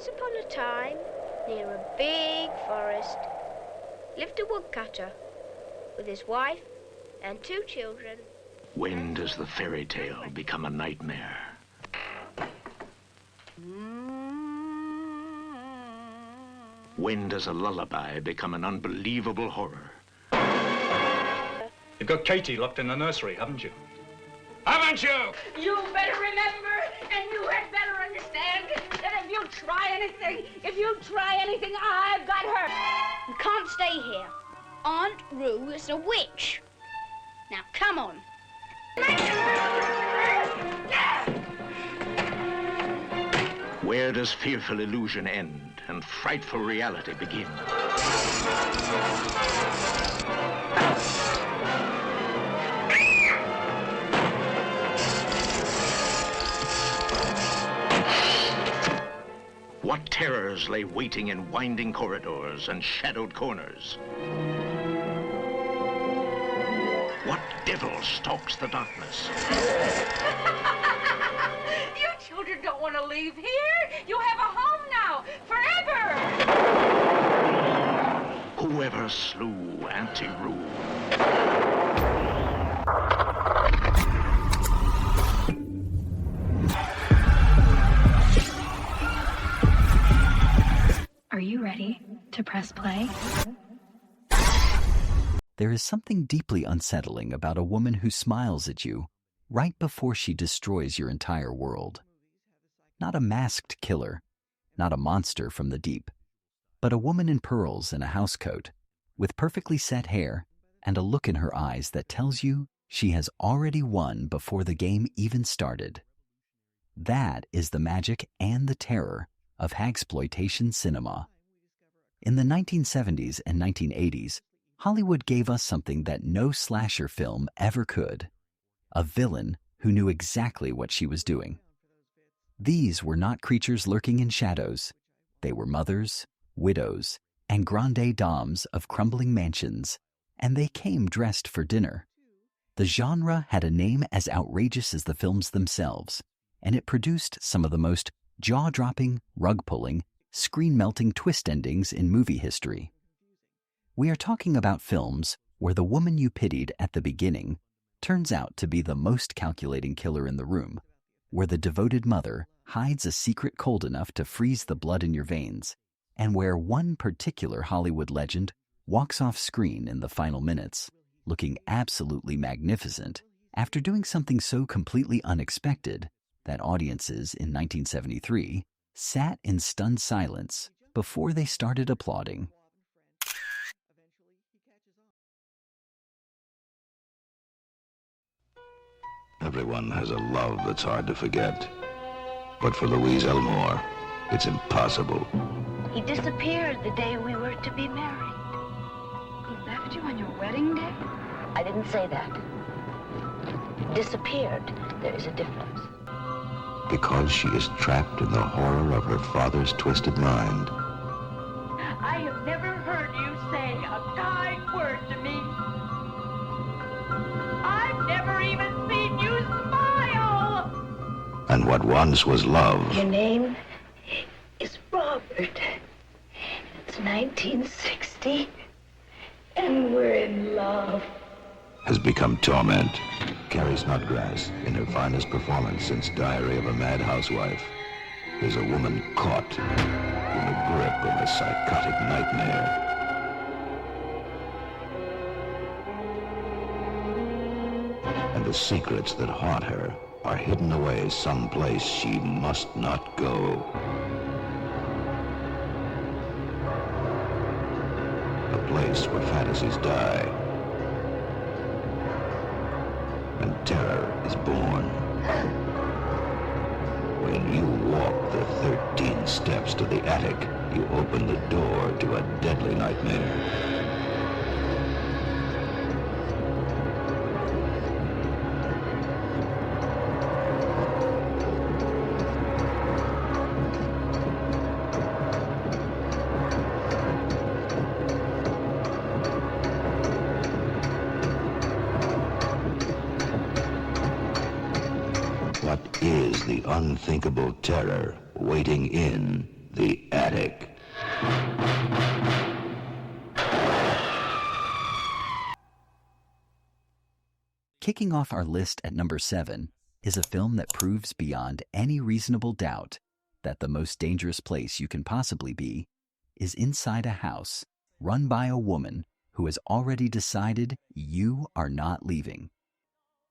Once upon a time, near a big forest, lived a woodcutter with his wife and 2 children. When does the fairy tale become a nightmare? When does a lullaby become an unbelievable horror? You've got Katie locked in the nursery, haven't you? Haven't you? You better remember, and you had better understand, that if you try anything, I've got her. You can't stay here. Aunt Roo is a witch. Now, come on. Where does fearful illusion end and frightful reality begin? What terrors lay waiting in winding corridors and shadowed corners? What devil stalks the darkness? You children don't want to leave here. You have a home now, forever. Whoever slew Auntie Roo? Are you ready to press play? There is something deeply unsettling about a woman who smiles at you right before she destroys your entire world. Not a masked killer, not a monster from the deep, but a woman in pearls and a housecoat, with perfectly set hair and a look in her eyes that tells you she has already won before the game even started. That is the magic and the terror of Hagsploitation cinema. In the 1970s and 1980s, Hollywood gave us something that no slasher film ever could: a villain who knew exactly what she was doing. These were not creatures lurking in shadows. They were mothers, widows, and grande dames of crumbling mansions, and they came dressed for dinner. The genre had a name as outrageous as the films themselves, and it produced some of the most jaw-dropping, rug-pulling, screen-melting twist endings in movie history. We are talking about films where the woman you pitied at the beginning turns out to be the most calculating killer in the room, where the devoted mother hides a secret cold enough to freeze the blood in your veins, and where one particular Hollywood legend walks off screen in the final minutes, looking absolutely magnificent after doing something so completely unexpected that audiences in 1973 sat in stunned silence before they started applauding. Everyone has a love that's hard to forget. But for Louise Elmore, it's impossible. He disappeared the day we were to be married. He left you on your wedding day? I didn't say that. Disappeared. There is a difference. Because she is trapped in the horror of her father's twisted mind. I have never heard you say a kind word to me. I've never even seen you smile. And what once was love Your name is Robert. It's 1960, and we're in love. has become torment. Carrie Snodgrass, in her finest performance since Diary of a Mad Housewife, is a woman caught in the grip of a psychotic nightmare. And the secrets that haunt her are hidden away someplace she must not go. A place where fantasies die and terror is born. When you walk the 13 steps to the attic, you open the door to a deadly nightmare. What is the unthinkable terror waiting in The Attic. Kicking off our list at number 7 is a film that proves beyond any reasonable doubt that the most dangerous place you can possibly be is inside a house run by a woman who has already decided you are not leaving.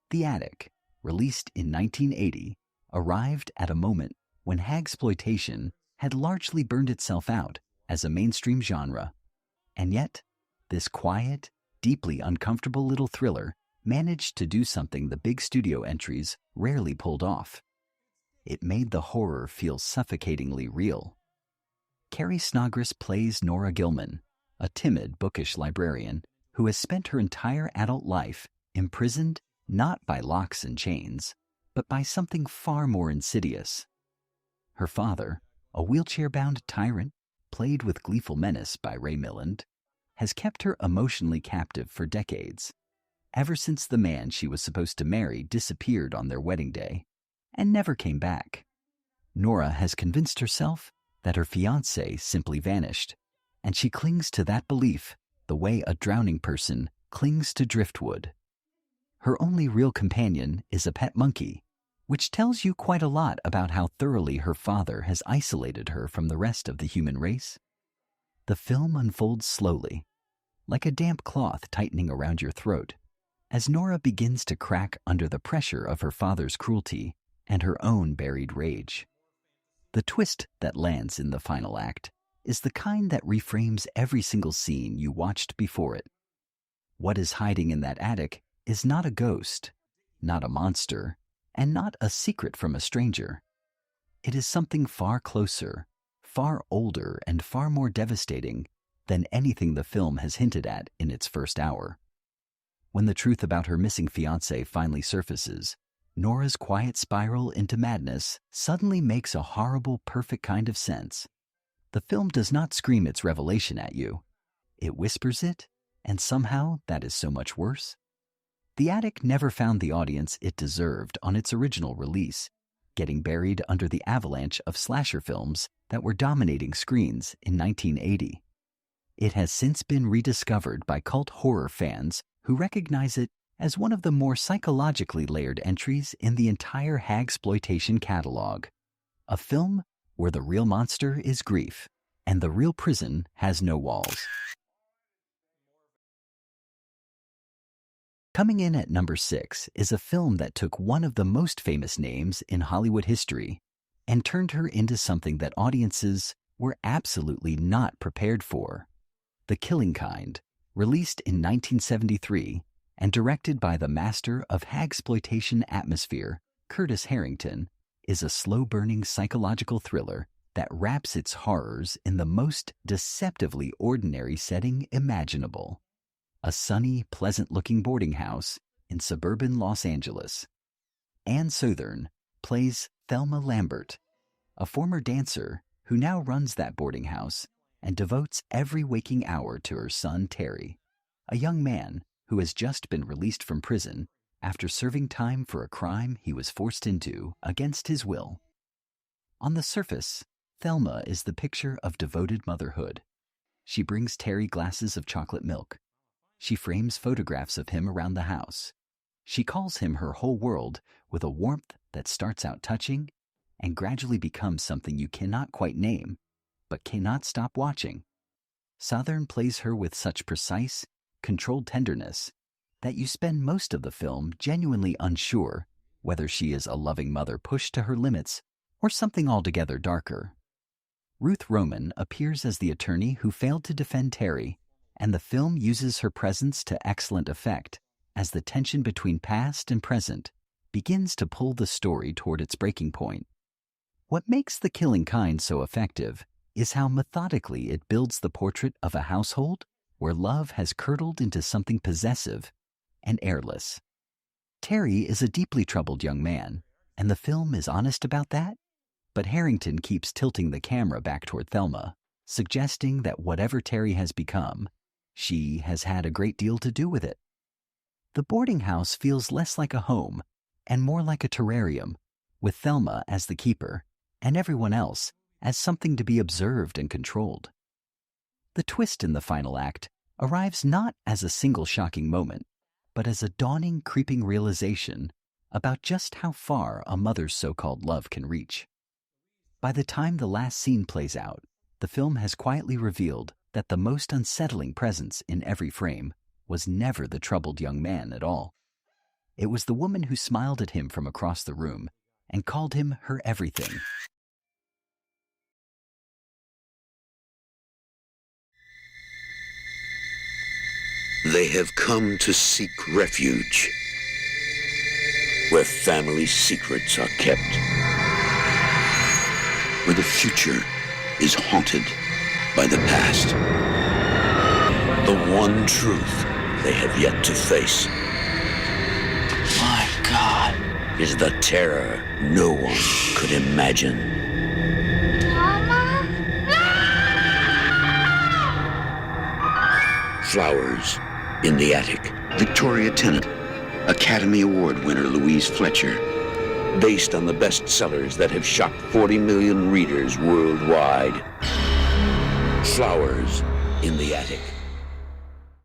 The Attic, released in 1980, arrived at a moment when Hagsploitation had largely burned itself out as a mainstream genre. And yet, this quiet, deeply uncomfortable little thriller managed to do something the big studio entries rarely pulled off. It made the horror feel suffocatingly real. Carrie Snodgrass plays Nora Gilman, a timid, bookish librarian who has spent her entire adult life imprisoned not by locks and chains, but by something far more insidious. Her father, a wheelchair-bound tyrant played with gleeful menace by Ray Milland, has kept her emotionally captive for decades, ever since the man she was supposed to marry disappeared on their wedding day and never came back. Nora has convinced herself that her fiancé simply vanished, and she clings to that belief the way a drowning person clings to driftwood. Her only real companion is a pet monkey, which tells you quite a lot about how thoroughly her father has isolated her from the rest of the human race. The film unfolds slowly, like a damp cloth tightening around your throat, as Nora begins to crack under the pressure of her father's cruelty and her own buried rage. The twist that lands in the final act is the kind that reframes every single scene you watched before it. What is hiding in that attic is not a ghost, not a monster, and not a secret from a stranger. It is something far closer, far older, and far more devastating than anything the film has hinted at in its first hour. When the truth about her missing fiancé finally surfaces, Nora's quiet spiral into madness suddenly makes a horrible, perfect kind of sense. The film does not scream its revelation at you. It whispers it, and somehow that is so much worse. The Attic never found the audience it deserved on its original release, getting buried under the avalanche of slasher films that were dominating screens in 1980. It has since been rediscovered by cult horror fans who recognize it as one of the more psychologically layered entries in the entire Hagsploitation catalog. A film where the real monster is grief, and the real prison has no walls. Coming in at number 6 is a film that took one of the most famous names in Hollywood history and turned her into something that audiences were absolutely not prepared for. The Killing Kind, released in 1973 and directed by the master of Hagsploitation atmosphere, Curtis Harrington, is a slow-burning psychological thriller that wraps its horrors in the most deceptively ordinary setting imaginable. A sunny, pleasant-looking boarding house in suburban Los Angeles. Ann Sothern plays Thelma Lambert, a former dancer who now runs that boarding house and devotes every waking hour to her son Terry, a young man who has just been released from prison after serving time for a crime he was forced into against his will. On the surface, Thelma is the picture of devoted motherhood. She brings Terry glasses of chocolate milk. She frames photographs of him around the house. She calls him her whole world with a warmth that starts out touching and gradually becomes something you cannot quite name, but cannot stop watching. Sothern plays her with such precise, controlled tenderness that you spend most of the film genuinely unsure whether she is a loving mother pushed to her limits or something altogether darker. Ruth Roman appears as the attorney who failed to defend Terry, and the film uses her presence to excellent effect as the tension between past and present begins to pull the story toward its breaking point. What makes The Killing Kind so effective is how methodically it builds the portrait of a household where love has curdled into something possessive and airless. Terry is a deeply troubled young man, and the film is honest about that, but Harrington keeps tilting the camera back toward Thelma, suggesting that whatever Terry has become, she has had a great deal to do with it. The boarding house feels less like a home and more like a terrarium, with Thelma as the keeper and everyone else as something to be observed and controlled. The twist in the final act arrives not as a single shocking moment, but as a dawning, creeping realization about just how far a mother's so-called love can reach. By the time the last scene plays out, the film has quietly revealed that the most unsettling presence in every frame was never the troubled young man at all. It was the woman who smiled at him from across the room and called him her everything. They have come to seek refuge, where family secrets are kept, where the future is haunted by the past. The one truth they have yet to face. My God. Is the terror no one could imagine. Mama? Flowers in the Attic. Victoria Tennant, Academy Award winner Louise Fletcher. Based on the bestsellers that have shocked 40 million readers worldwide. Flowers in the Attic.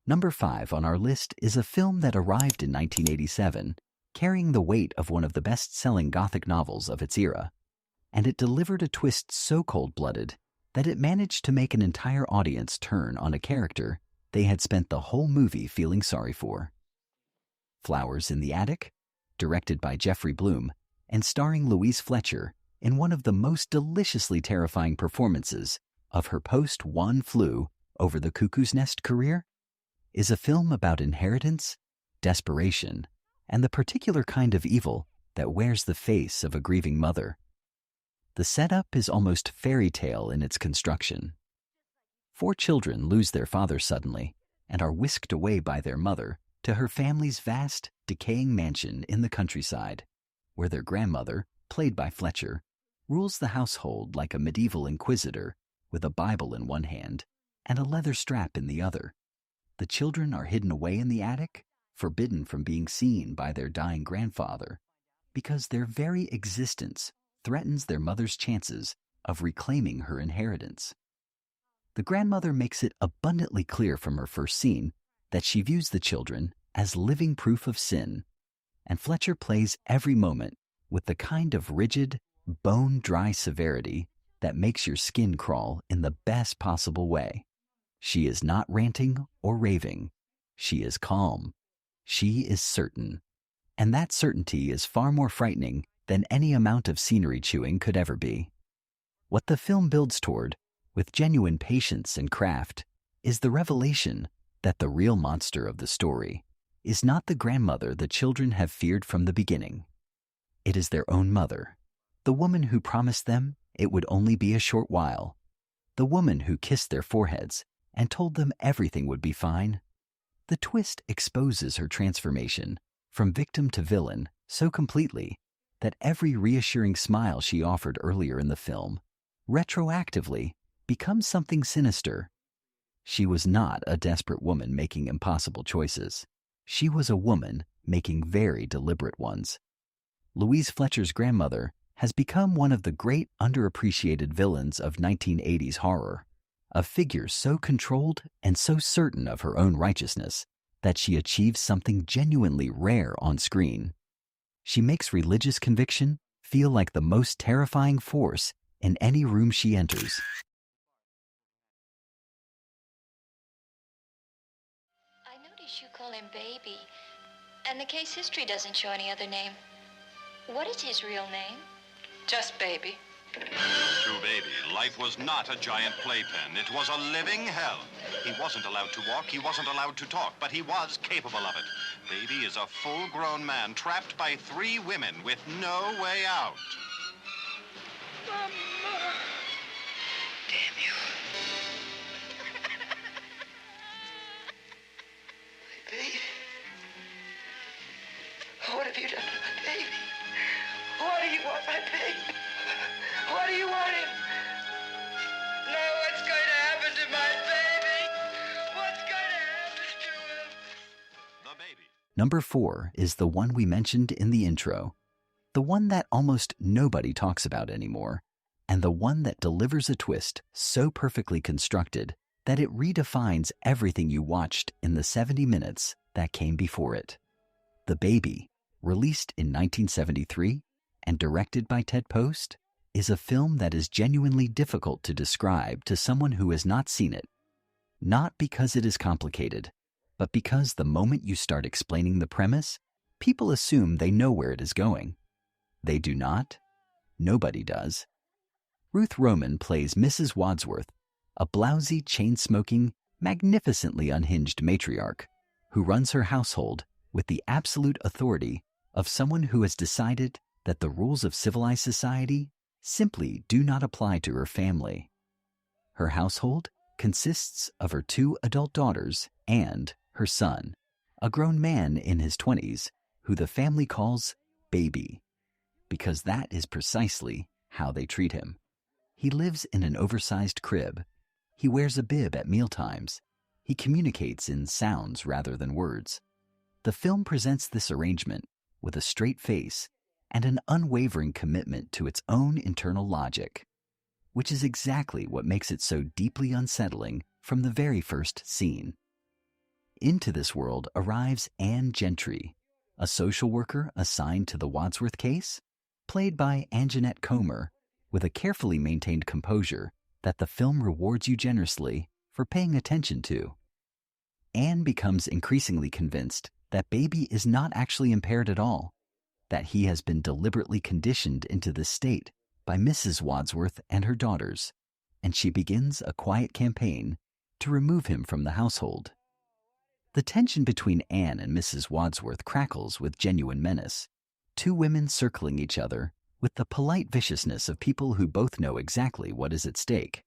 Number 5 on our list is a film that arrived in 1987, carrying the weight of one of the best-selling Gothic novels of its era, and it delivered a twist so cold-blooded that it managed to make an entire audience turn on a character they had spent the whole movie feeling sorry for. Flowers in the Attic, directed by Jeffrey Bloom and starring Louise Fletcher in one of the most deliciously terrifying performances of her post-One Flew Over the Cuckoo's Nest career, is a film about inheritance, desperation, and the particular kind of evil that wears the face of a grieving mother. The setup is almost fairy tale in its construction. 4 children lose their father suddenly and are whisked away by their mother to her family's vast, decaying mansion in the countryside, where their grandmother, played by Fletcher, rules the household like a medieval inquisitor with a Bible in one hand and a leather strap in the other. The children are hidden away in the attic, forbidden from being seen by their dying grandfather, because their very existence threatens their mother's chances of reclaiming her inheritance. The grandmother makes it abundantly clear from her first scene that she views the children as living proof of sin, and Fletcher plays every moment with the kind of rigid, bone-dry severity that makes your skin crawl in the best possible way. She is not ranting or raving. She is calm. She is certain. And that certainty is far more frightening than any amount of scenery chewing could ever be. What the film builds toward, with genuine patience and craft, is the revelation that the real monster of the story is not the grandmother the children have feared from the beginning. It is their own mother, the woman who promised them it would only be a short while, the woman who kissed their foreheads and told them everything would be fine. The twist exposes her transformation from victim to villain so completely that every reassuring smile she offered earlier in the film retroactively becomes something sinister. She was not a desperate woman making impossible choices. She was a woman making very deliberate ones. Louise Fletcher's grandmother has become one of the great underappreciated villains of 1980s horror, a figure so controlled and so certain of her own righteousness that she achieves something genuinely rare on screen. She makes religious conviction feel like the most terrifying force in any room she enters. I notice you call him Baby, and the case history doesn't show any other name. What is his real name? Just Baby. To Baby, life was not a giant playpen. It was a living hell. He wasn't allowed to walk, he wasn't allowed to talk, but he was capable of it. Baby is a full-grown man trapped by 3 women with no way out. Mama. Damn you. Baby. What have you done to my baby? What do you want my baby? What do you want him? No, what's going to happen to my baby? What's going to happen to him? The Baby. Number 4 is the one we mentioned in the intro, the one that almost nobody talks about anymore, and the one that delivers a twist so perfectly constructed that it redefines everything you watched in the 70 minutes that came before it. The Baby, released in 1973 and directed by Ted Post, is a film that is genuinely difficult to describe to someone who has not seen it. Not because it is complicated, but because the moment you start explaining the premise, people assume they know where it is going. They do not. Nobody does. Ruth Roman plays Mrs. Wadsworth, a blousy, chain-smoking, magnificently unhinged matriarch who runs her household with the absolute authority of someone who has decided that the rules of civilized society simply do not apply to her family. Her household consists of her 2 adult daughters and her son, a grown man in his 20s, who the family calls Baby, because that is precisely how they treat him. He lives in an oversized crib. He wears a bib at mealtimes. He communicates in sounds rather than words. The film presents this arrangement with a straight face and an unwavering commitment to its own internal logic, which is exactly what makes it so deeply unsettling from the very first scene. Into this world arrives Anne Gentry, a social worker assigned to the Wadsworth case, played by Anjanette Comer, with a carefully maintained composure that the film rewards you generously for paying attention to. Anne becomes increasingly convinced that Baby is not actually impaired at all, that he has been deliberately conditioned into this state by Mrs. Wadsworth and her daughters, and she begins a quiet campaign to remove him from the household. The tension between Anne and Mrs. Wadsworth crackles with genuine menace, 2 women circling each other with the polite viciousness of people who both know exactly what is at stake.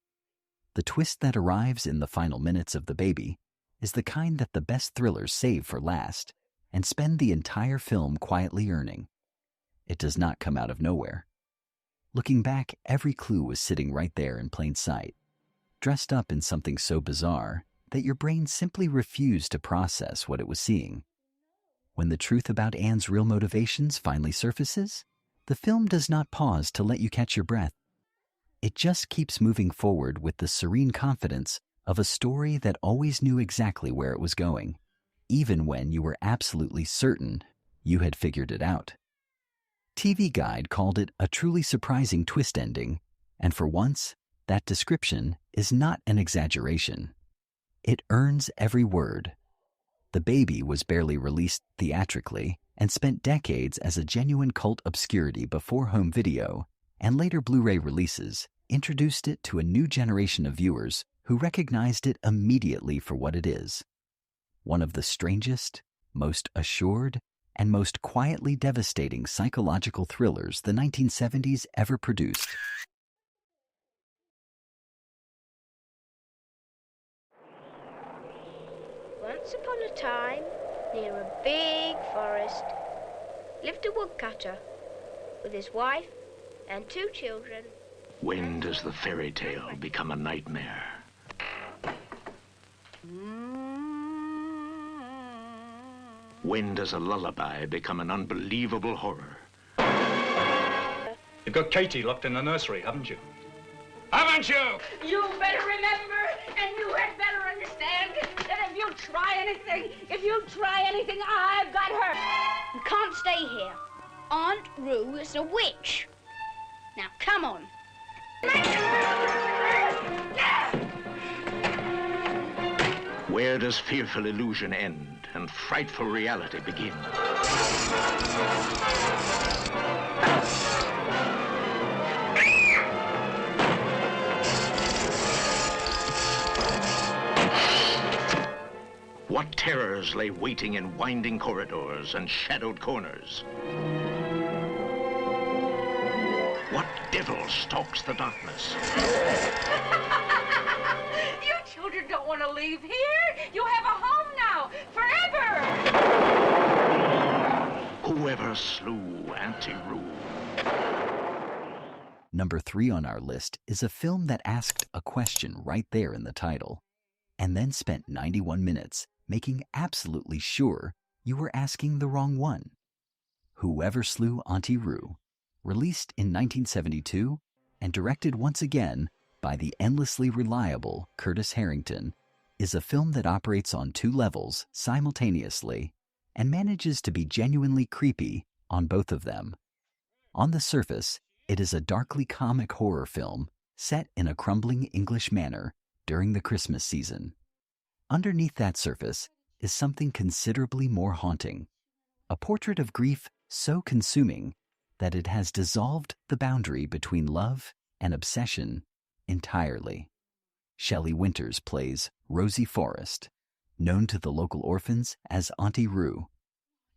The twist that arrives in the final minutes of The Baby is the kind that the best thrillers save for last and spend the entire film quietly earning. It does not come out of nowhere. Looking back, every clue was sitting right there in plain sight, dressed up in something so bizarre that your brain simply refused to process what it was seeing. When the truth about Anne's real motivations finally surfaces, the film does not pause to let you catch your breath. It just keeps moving forward with the serene confidence of a story that always knew exactly where it was going, even when you were absolutely certain you had figured it out. TV Guide called it a truly surprising twist ending, and for once, that description is not an exaggeration. It earns every word. The Baby was barely released theatrically and spent decades as a genuine cult obscurity before home video, and later Blu-ray releases introduced it to a new generation of viewers who recognized it immediately for what it is. One of the strangest, most assured, and most quietly devastating psychological thrillers the 1970s ever produced. Once upon a time, near a big forest, lived a woodcutter with his wife and 2 children. When does the fairy tale become a nightmare? When does a lullaby become an unbelievable horror? You've got Katie locked in the nursery, haven't you? Haven't you? You better remember, and you had better understand, that if you try anything, I've got her. You can't stay here. Aunt Rue is a witch. Now, come on. Where does fearful illusion end and frightful reality begin? What terrors lay waiting in winding corridors and shadowed corners? What devil stalks the darkness? You children don't want to leave here. You have a home now, forever. Whoever slew Auntie Rue. Number 3 on our list is a film that asked a question right there in the title, and then spent 91 minutes making absolutely sure you were asking the wrong one. Whoever Slew Auntie Rue, released in 1972 and directed once again by the endlessly reliable Curtis Harrington, is a film that operates on two levels simultaneously and manages to be genuinely creepy on both of them. On the surface, it is a darkly comic horror film set in a crumbling English manor during the Christmas season. Underneath that surface is something considerably more haunting, a portrait of grief so consuming that it has dissolved the boundary between love and obsession entirely. Shelley Winters plays Rosie Forrest, known to the local orphans as Auntie Rue,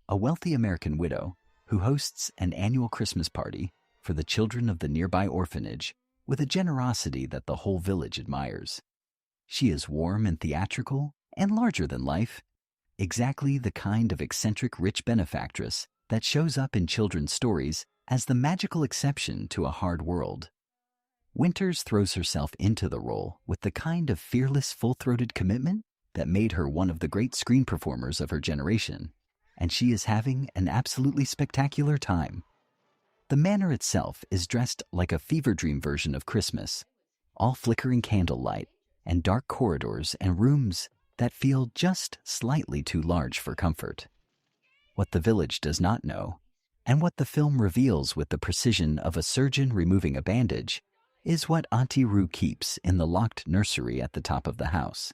a wealthy American widow who hosts an annual Christmas party for the children of the nearby orphanage with a generosity that the whole village admires. She is warm and theatrical and larger than life, exactly the kind of eccentric rich benefactress that shows up in children's stories as the magical exception to a hard world. Winters throws herself into the role with the kind of fearless, full-throated commitment that made her one of the great screen performers of her generation, and she is having an absolutely spectacular time. The manor itself is dressed like a fever dream version of Christmas, all flickering candlelight and dark corridors and rooms that feel just slightly too large for comfort. What the village does not know, and what the film reveals with the precision of a surgeon removing a bandage, is what Auntie Rue keeps in the locked nursery at the top of the house.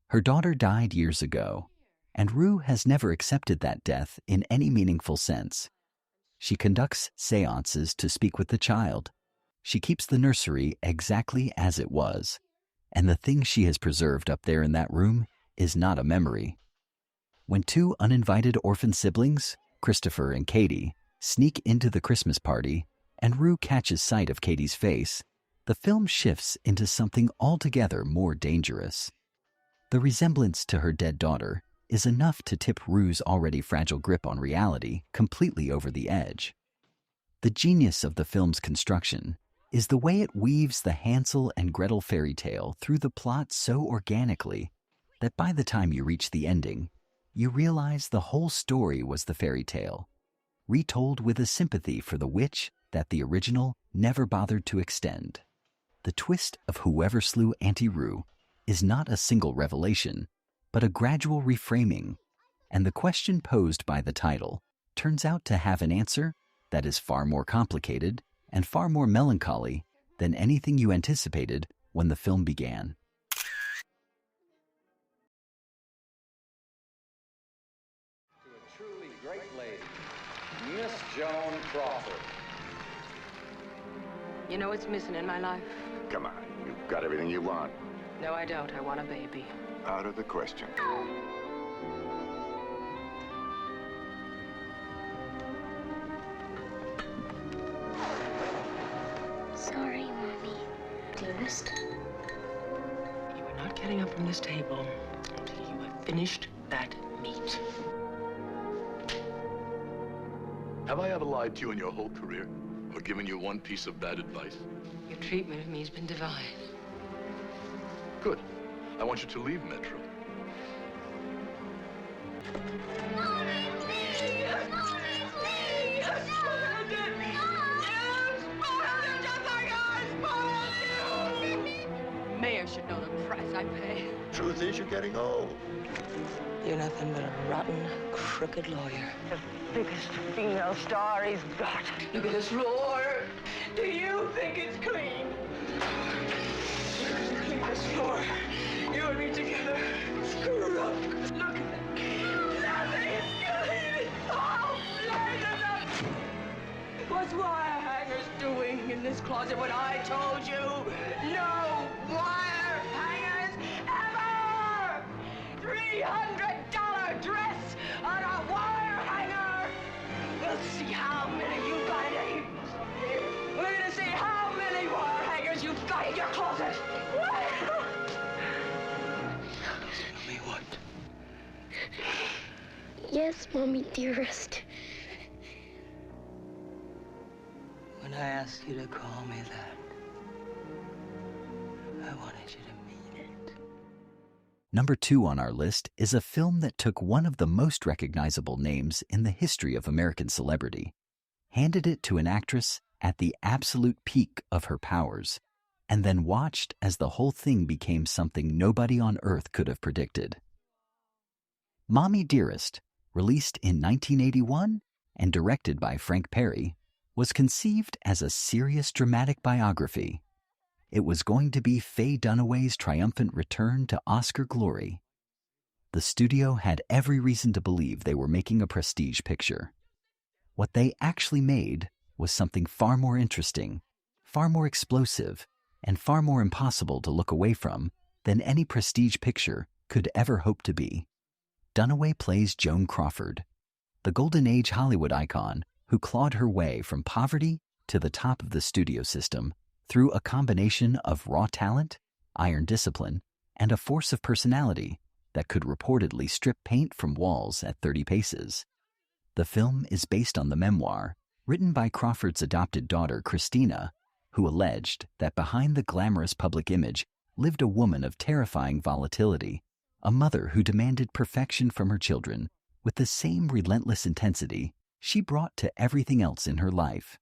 Her daughter died years ago, and Rue has never accepted that death in any meaningful sense. She conducts seances to speak with the child. She keeps the nursery exactly as it was, and the thing she has preserved up there in that room is not a memory. When two uninvited orphan siblings, Christopher and Katie, sneak into the Christmas party, and Rue catches sight of Katie's face, the film shifts into something altogether more dangerous. The resemblance to her dead daughter is enough to tip Rue's already fragile grip on reality completely over the edge. The genius of the film's construction is the way it weaves the Hansel and Gretel fairy tale through the plot so organically that by the time you reach the ending, you realize the whole story was the fairy tale, retold with a sympathy for the witch that the original never bothered to extend. The twist of whoever slew Auntie Rue is not a single revelation, but a gradual reframing, and the question posed by the title turns out to have an answer that is far more complicated and far more melancholy than anything you anticipated when the film began. To a truly great lady, Miss Joan Crawford. You know what's missing in my life? Come on, you've got everything you want. No, I don't. I want a baby. Out of the question. Sorry, Mommie Dearest. You are not getting up from this table until you have finished that meat. Have I ever lied to you in your whole career? Or given you one piece of bad advice? Your treatment of me has been divine. Good. I want you to leave Metro. Mayor should know the price I pay. Truth is, you're getting old. You're nothing but a rotten, crooked lawyer. The biggest female star he's got. Look at this floor. Do you think it's clean? Clean this floor. You and me together. Screwed up. Look at that. Nothing is clean. It's all blended up. What's wire hangers doing in this closet when I told you no wire hangers ever? $300 dress on a wire hanger. We'll see how many you got in here. We're gonna see how many wire hangers you've got in your closet. Tell me what? Yes, Mommie Dearest. When I asked you to call me that, I wanted you to mean it. Number 2 on our list is a film that took one of the most recognizable names in the history of American celebrity, handed it to an actress at the absolute peak of her powers, and then watched as the whole thing became something nobody on Earth could have predicted. Mommie Dearest, released in 1981 and directed by Frank Perry, was conceived as a serious dramatic biography. It was going to be Faye Dunaway's triumphant return to Oscar glory. The studio had every reason to believe they were making a prestige picture. What they actually made was something far more interesting, far more explosive, and far more impossible to look away from than any prestige picture could ever hope to be. Dunaway plays Joan Crawford, the Golden Age Hollywood icon who clawed her way from poverty to the top of the studio system through a combination of raw talent, iron discipline, and a force of personality that could reportedly strip paint from walls at 30 paces. The film is based on the memoir written by Crawford's adopted daughter, Christina, who alleged that behind the glamorous public image lived a woman of terrifying volatility, a mother who demanded perfection from her children with the same relentless intensity she brought to everything else in her life.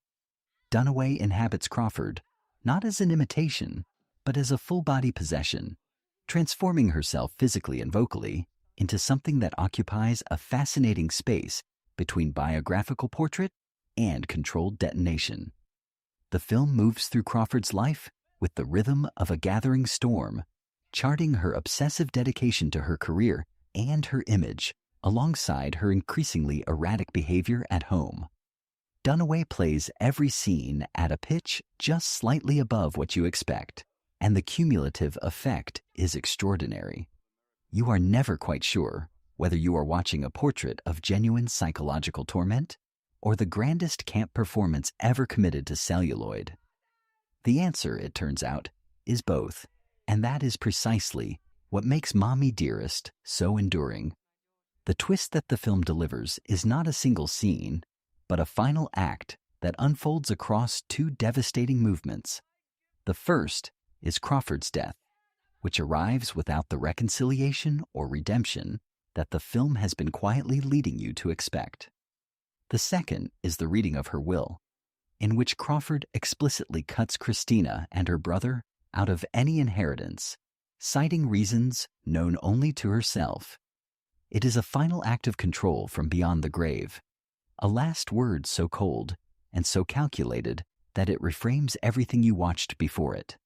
Dunaway inhabits Crawford not as an imitation, but as a full-body possession, transforming herself physically and vocally into something that occupies a fascinating space between biographical portrait and controlled detonation. The film moves through Crawford's life with the rhythm of a gathering storm, charting her obsessive dedication to her career and her image alongside her increasingly erratic behavior at home. Dunaway plays every scene at a pitch just slightly above what you expect, and the cumulative effect is extraordinary. You are never quite sure whether you are watching a portrait of genuine psychological torment or the grandest camp performance ever committed to celluloid. The answer, it turns out, is both, and that is precisely what makes Mommie Dearest so enduring. The twist that the film delivers is not a single scene, but a final act that unfolds across two devastating movements. The first is Crawford's death, which arrives without the reconciliation or redemption that the film has been quietly leading you to expect. The second is the reading of her will, in which Crawford explicitly cuts Christina and her brother out of any inheritance, citing reasons known only to herself. It is a final act of control from beyond the grave, a last word so cold and so calculated that it reframes everything you watched before it.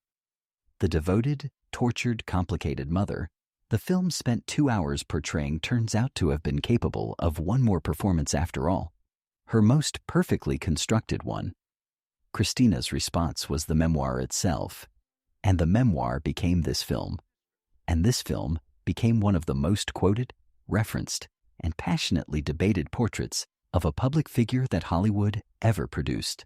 The devoted, tortured, complicated mother the film spent 2 hours portraying turns out to have been capable of one more performance after all, her most perfectly constructed one. Christina's response was the memoir itself, and the memoir became this film, and this film became one of the most quoted, referenced, and passionately debated portraits of a public figure that Hollywood ever produced.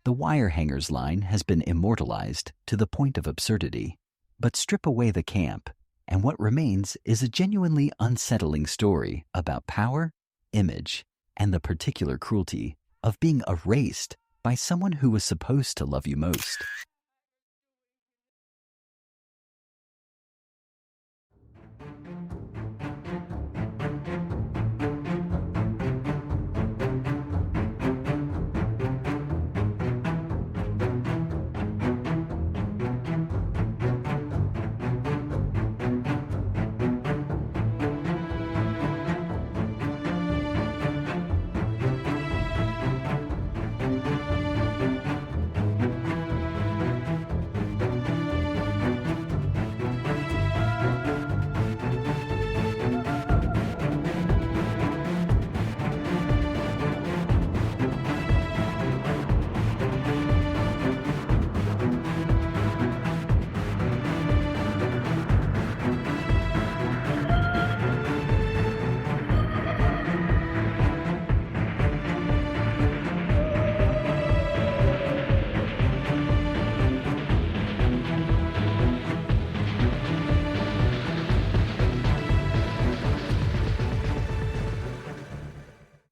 The wire hangers line has been immortalized to the point of absurdity, but strip away the camp, and what remains is a genuinely unsettling story about power, image, and the particular cruelty of being erased by someone who was supposed to love you most.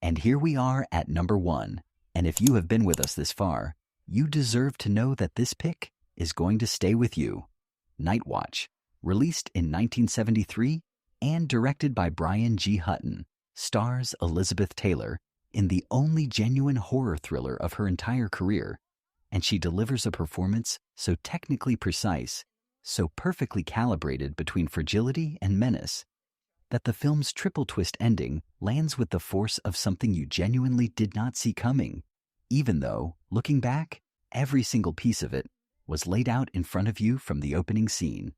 And here we are at number 1, and if you have been with us this far, you deserve to know that this pick is going to stay with you. Night Watch, released in 1973 and directed by Brian G. Hutton, stars Elizabeth Taylor in the only genuine horror thriller of her entire career, and she delivers a performance so technically precise, so perfectly calibrated between fragility and menace, that the film's triple twist ending lands with the force of something you genuinely did not see coming, even though, looking back, every single piece of it was laid out in front of you from the opening scene.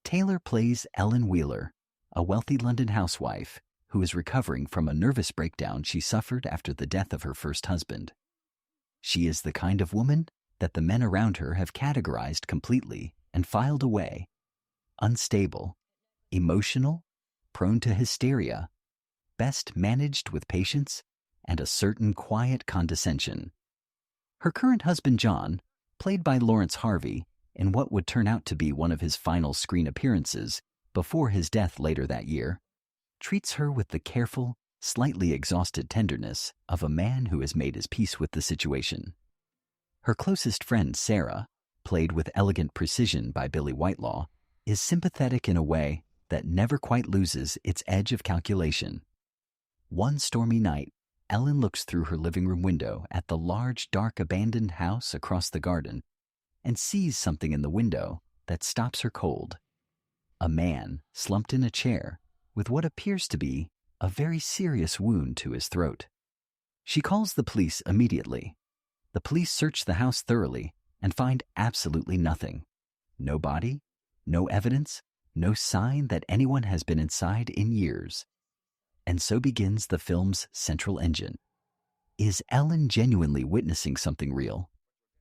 Taylor plays Ellen Wheeler, a wealthy London housewife who is recovering from a nervous breakdown she suffered after the death of her first husband. She is the kind of woman that the men around her have categorized completely and filed away: unstable, emotional, prone to hysteria, best managed with patience, and a certain quiet condescension. Her current husband, John, played by Lawrence Harvey in what would turn out to be one of his final screen appearances before his death later that year, treats her with the careful, slightly exhausted tenderness of a man who has made his peace with the situation. Her closest friend, Sarah, played with elegant precision by Billy Whitelaw, is sympathetic in a way that never quite loses its edge of calculation. One stormy night, Ellen looks through her living room window at the large, dark, abandoned house across the garden and sees something in the window that stops her cold. A man slumped in a chair with what appears to be a very serious wound to his throat. She calls the police immediately. The police search the house thoroughly and find absolutely nothing. No body, no evidence, no sign that anyone has been inside in years. And so begins the film's central engine. Is Ellen genuinely witnessing something real?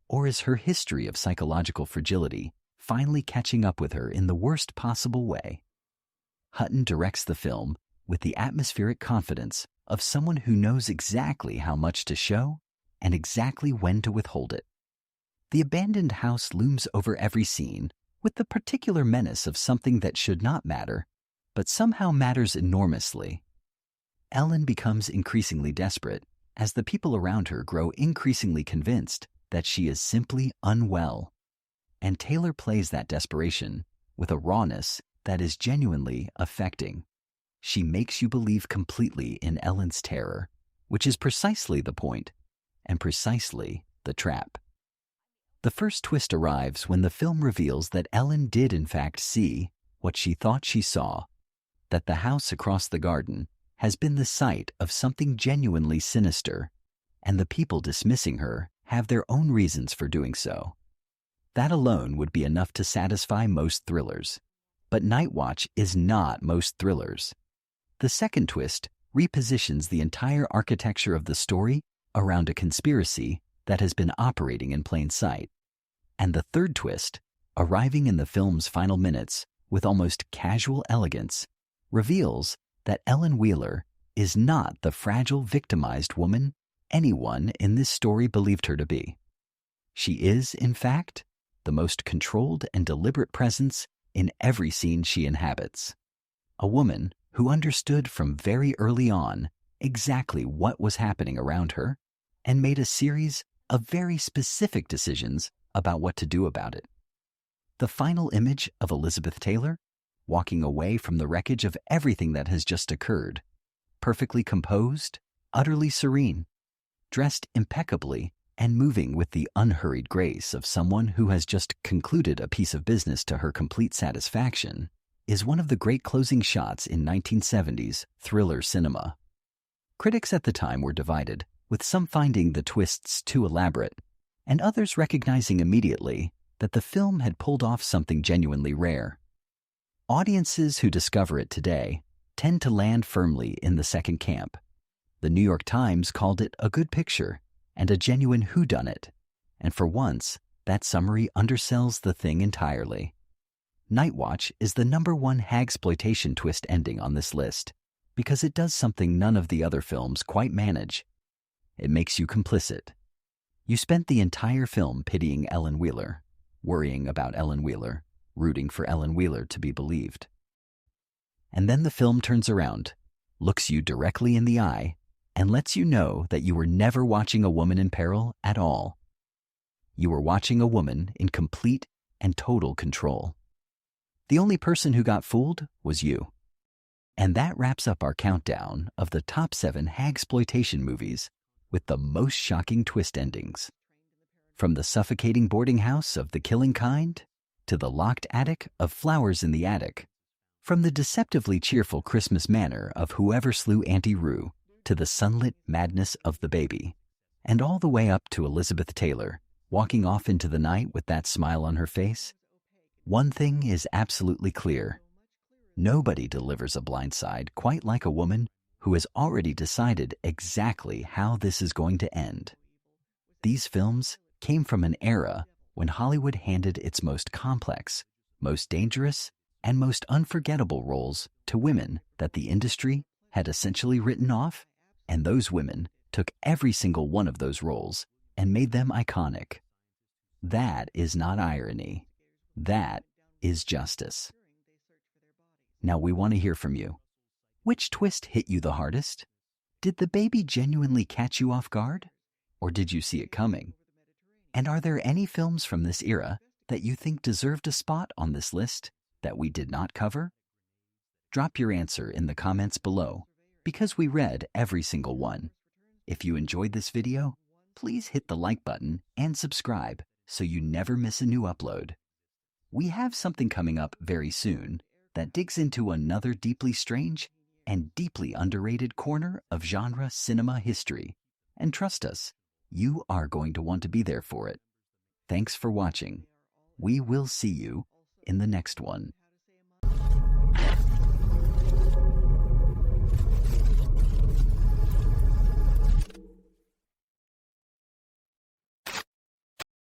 Or is her history of psychological fragility finally catching up with her in the worst possible way? Hutton directs the film with the atmospheric confidence of someone who knows exactly how much to show and exactly when to withhold it. The abandoned house looms over every scene with the particular menace of something that should not matter, but somehow matters enormously. Ellen becomes increasingly desperate as the people around her grow increasingly convinced that she is simply unwell. And Taylor plays that desperation with a rawness that is genuinely affecting. She makes you believe completely in Ellen's terror, which is precisely the point, and precisely the trap. The first twist arrives when the film reveals that Ellen did in fact see what she thought she saw, that the house across the garden has been the site of something genuinely sinister, and the people dismissing her have their own reasons for doing so. That alone would be enough to satisfy most thrillers. But Night Watch is not most thrillers. The second twist repositions the entire architecture of the story around a conspiracy that has been operating in plain sight. And the third twist, arriving in the film's final minutes with almost casual elegance, reveals that Ellen Wheeler is not the fragile, victimized woman anyone in this story believed her to be. She is, in fact, the most controlled and deliberate presence in every scene she inhabits. A woman who understood from very early on exactly what was happening around her and made a series of very specific decisions about what to do about it. The final image of Elizabeth Taylor, walking away from the wreckage of everything that has just occurred, perfectly composed, utterly serene, dressed impeccably, and moving with the unhurried grace of someone who has just concluded a piece of business to her complete satisfaction, is one of the great closing shots in 1970s thriller cinema. Critics at the time were divided, with some finding the twists too elaborate, and others recognizing immediately that the film had pulled off something genuinely rare. Audiences who discover it today tend to land firmly in the second camp. The New York Times called it a good picture and a genuine whodunit, and for once, that summary undersells the thing entirely. Night Watch is the #1 Hagsploitation twist ending on this list because it does something none of the other films quite manage. It makes you complicit. You spent the entire film pitying Ellen Wheeler, worrying about Ellen Wheeler, rooting for Ellen Wheeler to be believed. And then the film turns around, looks you directly in the eye, and lets you know that you were never watching a woman in peril at all. You were watching a woman in complete and total control. The only person who got fooled was you. And that wraps up our countdown of the top 7 Hagsploitation movies with the most shocking twist endings. From the suffocating boarding house of The Killing Kind to the locked attic of Flowers in the Attic. From the deceptively cheerful Christmas manner of Whoever Slew Auntie Roo to the sunlit madness of The Baby. And all the way up to Elizabeth Taylor, walking off into the night with that smile on her face. One thing is absolutely clear. Nobody delivers a blindside quite like a woman who has already decided exactly how this is going to end. These films came from an era when Hollywood handed its most complex, most dangerous, and most unforgettable roles to women that the industry had essentially written off, and those women took every single one of those roles and made them iconic. That is not irony. That is justice. Now we want to hear from you. Which twist hit you the hardest? Did The Baby genuinely catch you off guard? Or did you see it coming? And are there any films from this era that you think deserved a spot on this list that we did not cover? Drop your answer in the comments below, because we read every single one. If you enjoyed this video, please hit the like button and subscribe so you never miss a new upload. We have something coming up very soon that digs into another deeply strange and deeply underrated corner of genre cinema history. And trust us, you are going to want to be there for it. Thanks for watching. We will see you in the next one.